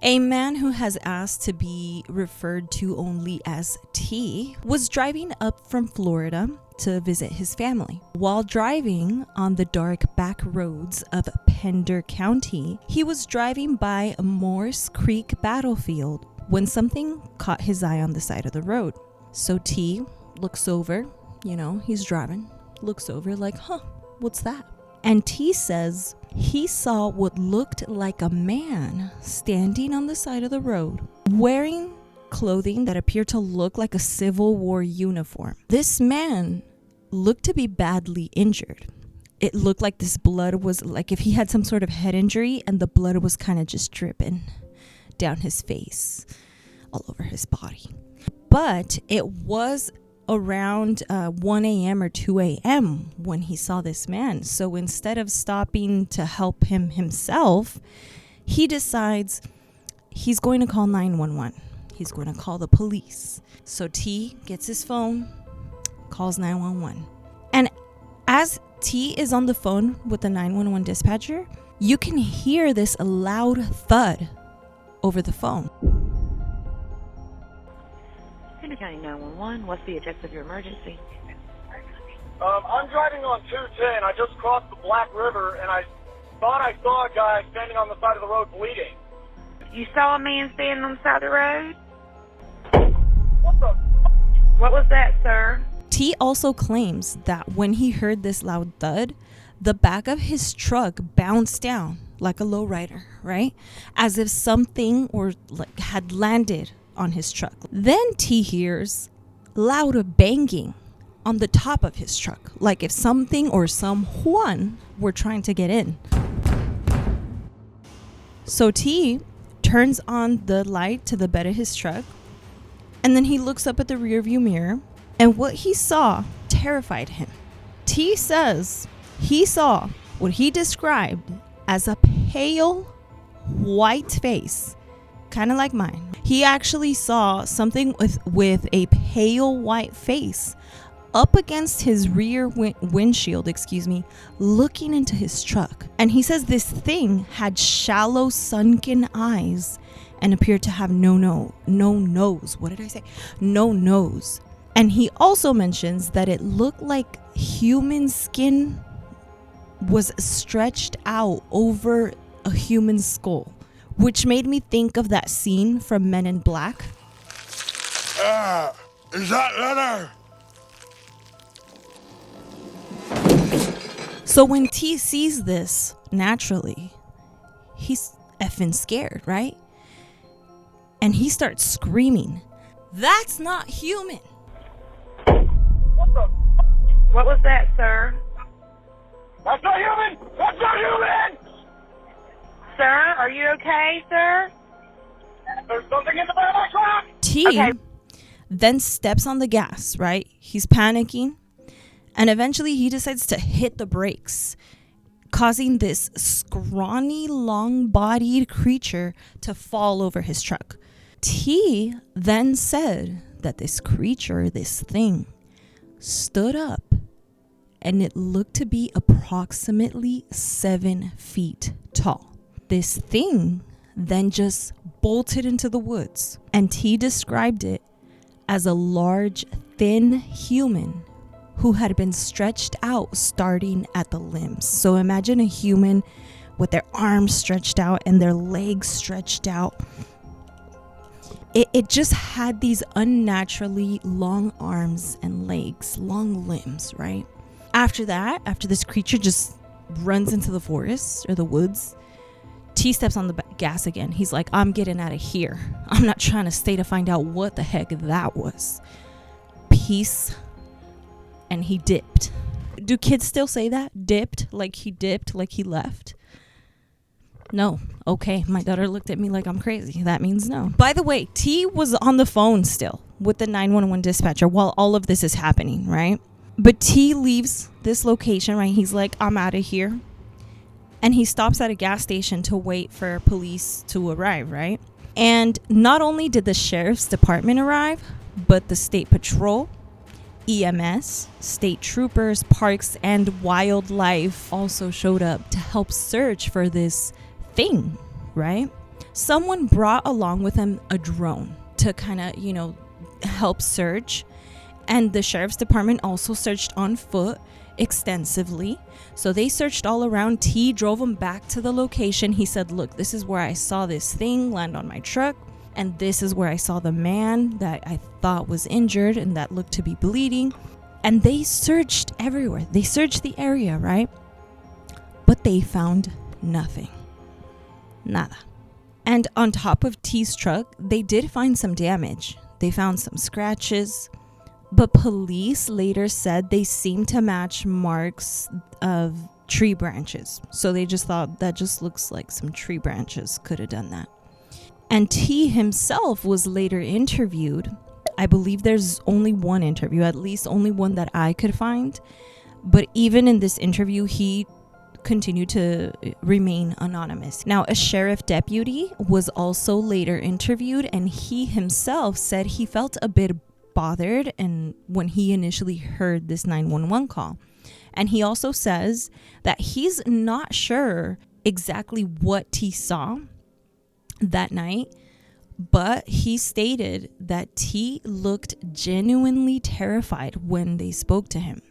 A man who has asked to be referred to only as T was driving up from Florida to visit his family. While driving on the dark back roads of Pender County, he was driving by Morse Creek battlefield when something caught his eye on the side of the road. So T looks over, he's driving, looks over like, what's that? And T says he saw what looked like a man standing on the side of the road wearing clothing that appeared to look like a Civil War uniform. This man looked to be badly injured. It looked like this blood was like if he had some sort of head injury and the blood was kind of just dripping down his face, all over his body. But it was around 1 a.m. or 2 a.m. when he saw this man. So instead of stopping to help him himself, he decides he's going to call 911. He's going to call the police. So T gets his phone, calls 911. And as T is on the phone with the 911 dispatcher, you can hear this loud thud over the phone. County 911, what's the objective of your emergency? I'm driving on 210. I just crossed the Black River, and I thought I saw a guy standing on the side of the road bleeding. You saw a man standing on the side of the road? What the? What was that, sir? T also claims that when he heard this loud thud, the back of his truck bounced down like a lowrider, right? As if something had landed on his truck. Then T hears loud banging on the top of his truck, like if something or someone were trying to get in. So T turns on the light to the bed of his truck, and then he looks up at the rearview mirror, and what he saw terrified him. T says he saw what he described as a pale white face, kind of like mine. He actually saw something with a pale white face up against his rear windshield, looking into his truck. And he says this thing had shallow sunken eyes and appeared to have no nose. What did I say? No nose. And he also mentions that it looked like human skin was stretched out over a human skull, which made me think of that scene from Men in Black. Is that leather? So when T sees this, naturally, he's effing scared, right? And he starts screaming, "That's not human!" What the? What was that, sir? That's not human! That's not human! Sir, are you okay, sir? There's something in the back of my truck! T then steps on the gas, right? He's panicking. And eventually he decides to hit the brakes, causing this scrawny, long-bodied creature to fall over his truck. T then said that this creature, this thing, stood up, and it looked to be approximately 7 feet tall. This thing then just bolted into the woods, and T described it as a large, thin human who had been stretched out starting at the limbs. So imagine a human with their arms stretched out and their legs stretched out. It just had these unnaturally long arms and legs, long limbs, right? After this creature just runs into the forest or the woods, T steps on the gas again. He's like, I'm getting out of here. I'm not trying to stay to find out what the heck that was. Peace. And he dipped. Do kids still say that? Dipped? Like he left? No. Okay. My daughter looked at me like I'm crazy. That means no. By the way, T was on the phone still with the 911 dispatcher while all of this is happening, right? But T leaves this location, right? He's like, I'm out of here. And he stops at a gas station to wait for police to arrive, right? And not only did the sheriff's department arrive, but the state patrol, EMS, state troopers, parks, and wildlife also showed up to help search for this thing, right? someone brought along with them a drone to kind of, help search. And the sheriff's department also searched on foot extensively. So they searched all around. T drove him back to the location. He said, look, this is where I saw this thing land on my truck. And this is where I saw the man that I thought was injured and that looked to be bleeding. And they searched everywhere. They searched the area, right? But they found nothing. Nada. And on top of T's truck, they did find some damage. They found some scratches. But police later said they seemed to match marks of tree branches. So they just thought that just looks like some tree branches could have done that. And T himself was later interviewed. I believe there's only one interview, at least only one that I could find. But even in this interview, he continued to remain anonymous. Now, a sheriff deputy was also later interviewed, and he himself said he felt a bit bothered and when he initially heard this 911 call. And he also says that he's not sure exactly what T saw that night, but he stated that T looked genuinely terrified when they spoke to him.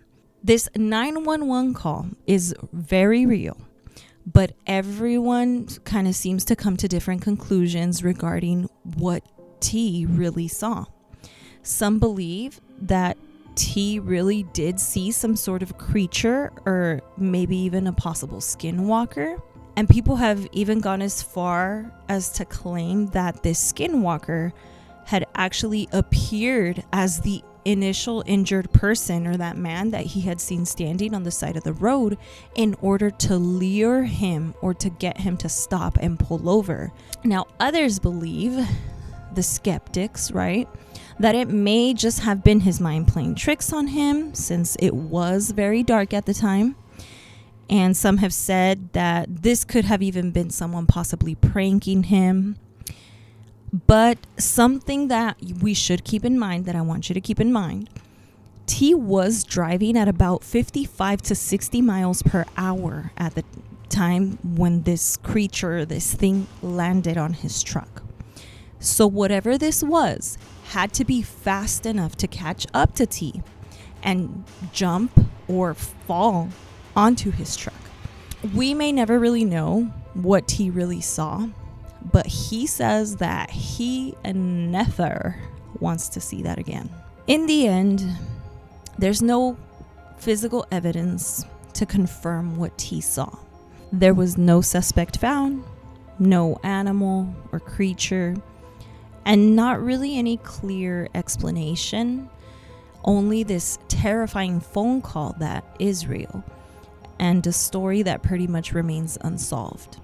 This 911 call is very real, but everyone kind of seems to come to different conclusions regarding what T really saw. Some believe that T really did see some sort of creature or maybe even a possible skinwalker. And people have even gone as far as to claim that this skinwalker had actually appeared as the initial injured person or that man that he had seen standing on the side of the road in order to lure him or to get him to stop and pull over. Now, others believe, the skeptics, right, that it may just have been his mind playing tricks on him since it was very dark at the time. And some have said that this could have even been someone possibly pranking him. But something that we should keep in mind, that I want you to keep in mind, T was driving at about 55 to 60 miles per hour at the time when this creature, this thing landed on his truck. So whatever this was had to be fast enough to catch up to T and jump or fall onto his truck. We may never really know what T really saw, but he says that he never wants to see that again. In the end, there's no physical evidence to confirm what T saw. There was no suspect found, no animal or creature, and not really any clear explanation, only this terrifying phone call that is real, and a story that pretty much remains unsolved.